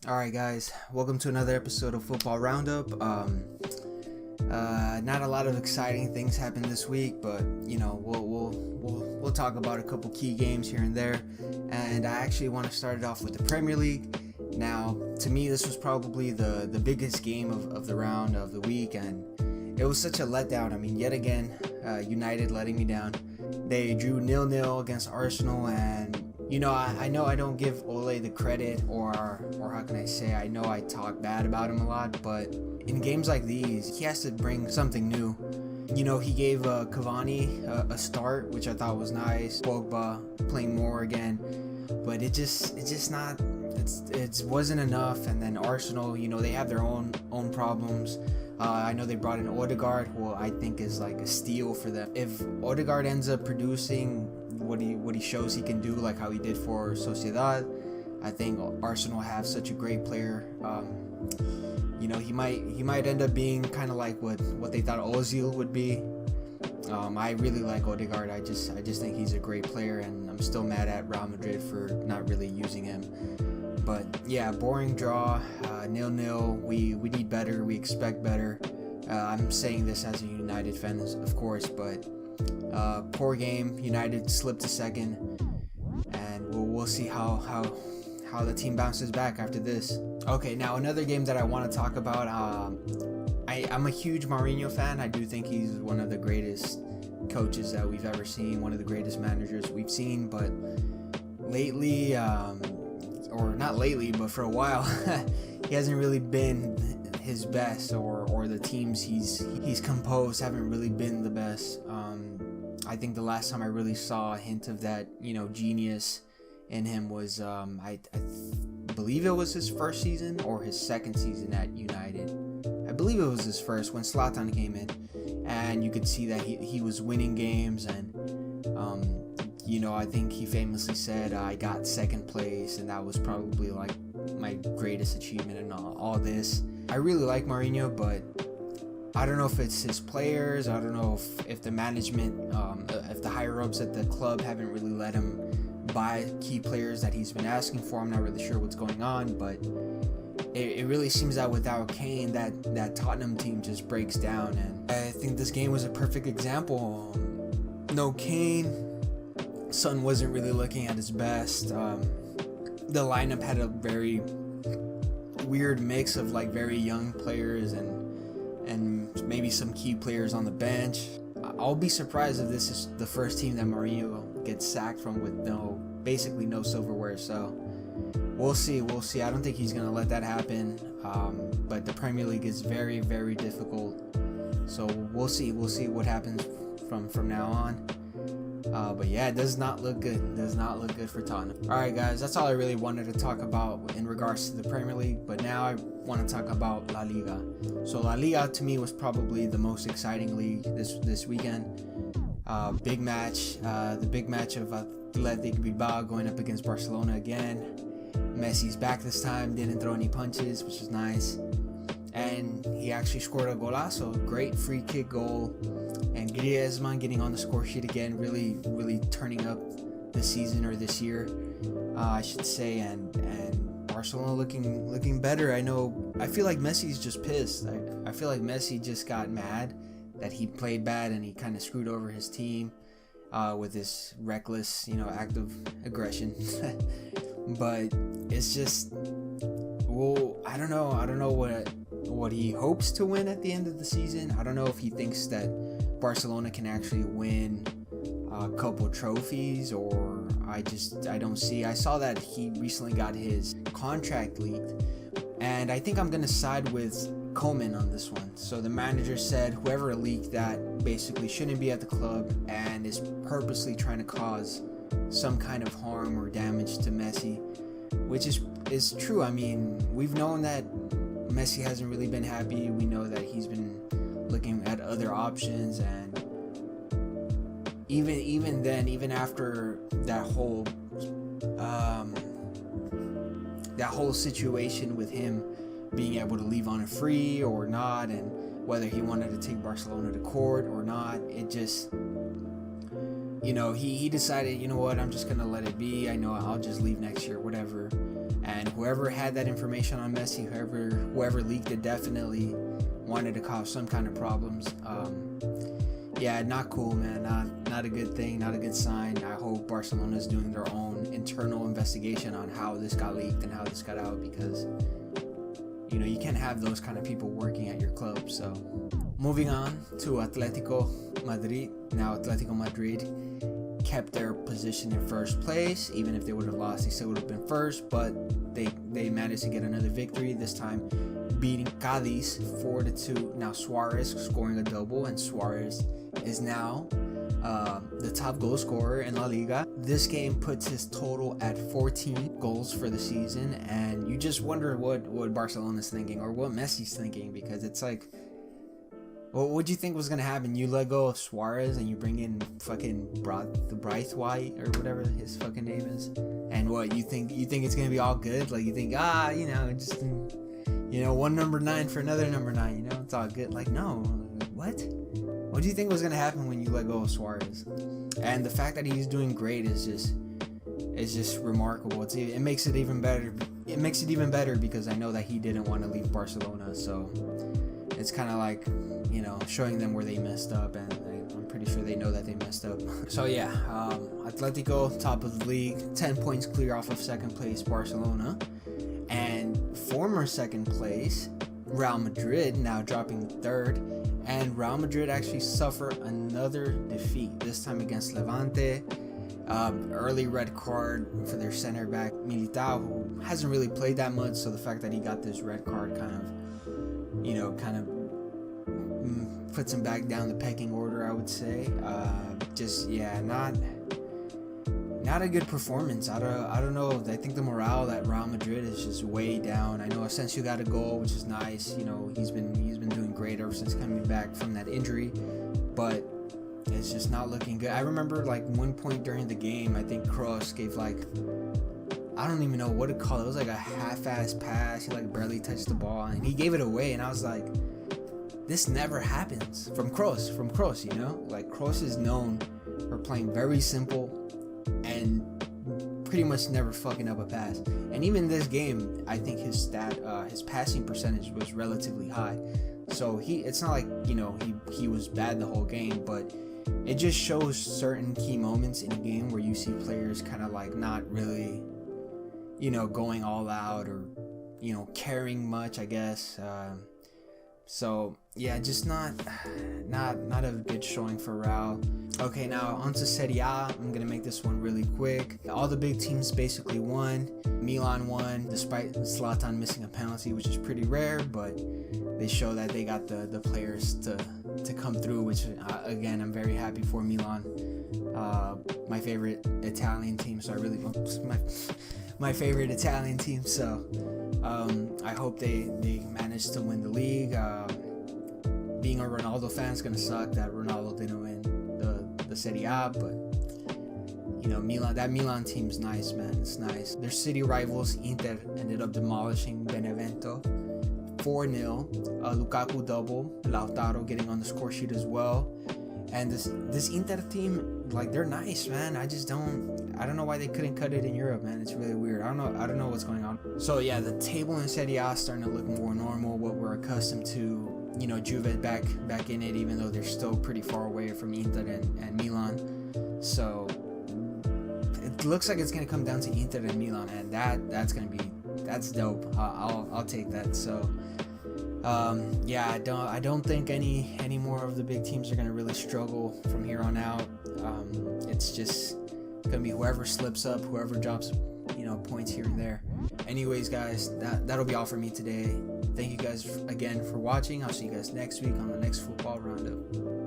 Alright guys, welcome to another episode of Football Roundup. Not a lot of exciting things happened this week, but you know, we'll talk about a couple key games here and there. And I actually want to start it off with the Premier League. Now, to me, this was probably the biggest game of the round of the week, and it was such a letdown. I mean, yet again, United letting me down. They drew 0-0 against Arsenal, and you know, I know I don't give Ole the credit, or how can I say, I know I talk bad about him a lot, but in games like these, he has to bring something new. You know, he gave Cavani a start, which I thought was nice. Pogba playing more again, but it wasn't enough. And then Arsenal, you know, they have their own problems. I know they brought in Odegaard, who I think is like a steal for them. If Odegaard ends up producing what he shows he can do, like how he did for Sociedad, I think Arsenal have such a great player. You know, he might end up being kind of like what they thought Ozil would be. I really like Odegaard. I just think he's a great player, and I'm still mad at Real Madrid for not really using him. But yeah, boring draw, 0-0. We need better. We expect better. I'm saying this as a United fan, of course, but poor game. United slipped to second, and we'll see how the team bounces back after this. Okay, now another game that I want to talk about. I'm a huge Mourinho fan. I do think he's one of the greatest coaches that we've ever seen, one of the greatest managers we've seen. But lately, or not lately, but for a while, he hasn't really been his best, or the teams he's composed haven't really been the best. I think the last time I really saw a hint of that, you know, genius in him was I believe it was his first season or his second season at United. I believe it was his first, when Zlatan came in, and you could see that he was winning games. And you know, I think he famously said, I got second place, and that was probably like my greatest achievement in all this. I really like Mourinho, but I don't know if it's his players. I don't know if the management, if the higher ups at the club haven't really let him buy key players that he's been asking for. I'm not really sure what's going on, but it really seems that without Kane, that Tottenham team just breaks down. And I think this game was a perfect example. No Kane, Son wasn't really looking at his best. The lineup had a very weird mix of like very young players and maybe some key players on the bench. I'll be surprised if this is the first team that Mourinho gets sacked from with basically no silverware. So we'll see. I don't think he's gonna let that happen. But the Premier League is very, very difficult. So we'll see what happens from now on. But yeah, it does not look good. It does not look good for Tottenham. Alright guys, that's all I really wanted to talk about in regards to the Premier League. But now I want to talk about La Liga. So La Liga to me was probably the most exciting league this weekend. Big match. The big match of Athletic Bilbao going up against Barcelona again. Messi's back this time, didn't throw any punches, which is nice. And he actually scored a golazo, great free kick goal. And Griezmann getting on the score sheet again, really, really turning up this season, or this year, I should say. And Barcelona looking better. I feel like Messi's just pissed. I feel like Messi just got mad that he played bad and he kind of screwed over his team with this reckless, you know, act of aggression. But it's just, well, I don't know what he hopes to win at the end of the season. I don't know if he thinks that Barcelona can actually win a couple trophies, or I don't see. I saw that he recently got his contract leaked, and I think I'm gonna side with Koeman on this one. So the manager said whoever leaked that basically shouldn't be at the club and is purposely trying to cause some kind of harm or damage to Messi, which is true. I mean, we've known that Messi hasn't really been happy. We know that he's been looking at other options, and even then, even after that whole situation with him being able to leave on a free or not, and whether he wanted to take Barcelona to court or not, it just, you know, he decided, you know what, I'm just gonna let it be. I know I'll just leave next year, whatever. And whoever had that information on Messi, whoever leaked it, definitely wanted to cause some kind of problems. Yeah, not cool, man. Not a good thing, not a good sign. I hope Barcelona is doing their own internal investigation on how this got leaked and how this got out, because you can't have those kind of people working at your club. So moving on to Atletico Madrid. Now Atletico Madrid kept their position in first place. Even if they would have lost, they still would have been first, but they managed to get another victory, this time beating Cadiz 4-2. Now Suarez scoring a double, and Suarez is now the top goal scorer in La Liga. This game puts his total at 14 goals for the season, and you just wonder what Barcelona's thinking, or what Messi's thinking, because it's like, what do you think was gonna happen? You let go of Suarez and you bring in fucking Braithwaite or whatever his fucking name is, and what you think it's gonna be all good? Like, you think just one number 9 for another number 9, it's all good? Like, no. What do you think was gonna happen when you let go of Suarez? And the fact that he's doing great is just remarkable. It makes it even better. It makes it even better because I know that he didn't want to leave Barcelona, so it's kind of like, showing them where they messed up, and I'm pretty sure they know that they messed up. So yeah, Atletico, top of the league, 10 points clear off of second place Barcelona, and former second place Real Madrid now dropping third. And Real Madrid actually suffer another defeat, this time against Levante. Early red card for their center back Militao, who hasn't really played that much, so the fact that he got this red card kind of puts him back down the pecking order, I would say. Not a good performance. I don't know. I think the morale at Real Madrid is just way down. I know Asensio got a goal, which is nice. He's been doing great ever since coming back from that injury, but it's just not looking good. I remember one point during the game, I think Kroos gave I don't even know what to call it. It was like a half-ass pass. He barely touched the ball, and he gave it away. And I was like, this never happens from Kroos. Kroos is known for playing very simple and pretty much never fucking up a pass. And even this game, I think his passing percentage was relatively high. So it's not like he was bad the whole game, but it just shows certain key moments in a game where you see players kind of not really going all out, or caring much, I guess. So yeah, just not a good showing for Real. Okay, now on to Serie A. I'm gonna make this one really quick. All the big teams basically won. Milan won despite Zlatan missing a penalty, which is pretty rare, but they show that they got the players to come through, which again, I'm very happy for Milan. My favorite Italian team, so my favorite Italian team, so I hope they manage to win the league. Being a Ronaldo fan is gonna suck that Ronaldo didn't win the Serie A, but that Milan team's nice, man. It's nice. Their city rivals Inter ended up demolishing Benevento 4-0. Lukaku double, Lautaro getting on the score sheet as well. And this Inter team, they're nice, man. I don't know why they couldn't cut it in Europe, man. It's really weird. I don't know what's going on. So yeah, the table in Serie A is starting to look more normal, what we're accustomed to. Juve back in it, even though they're still pretty far away from Inter and Milan. So it looks like it's gonna come down to Inter and Milan, and that's dope. I'll take that. So yeah, I don't think any more of the big teams are gonna really struggle from here on out. It's just gonna be whoever slips up, whoever drops points here and there. Anyways, guys, that'll be all for me today. Thank you guys again for watching. I'll see you guys next week on the next football roundup.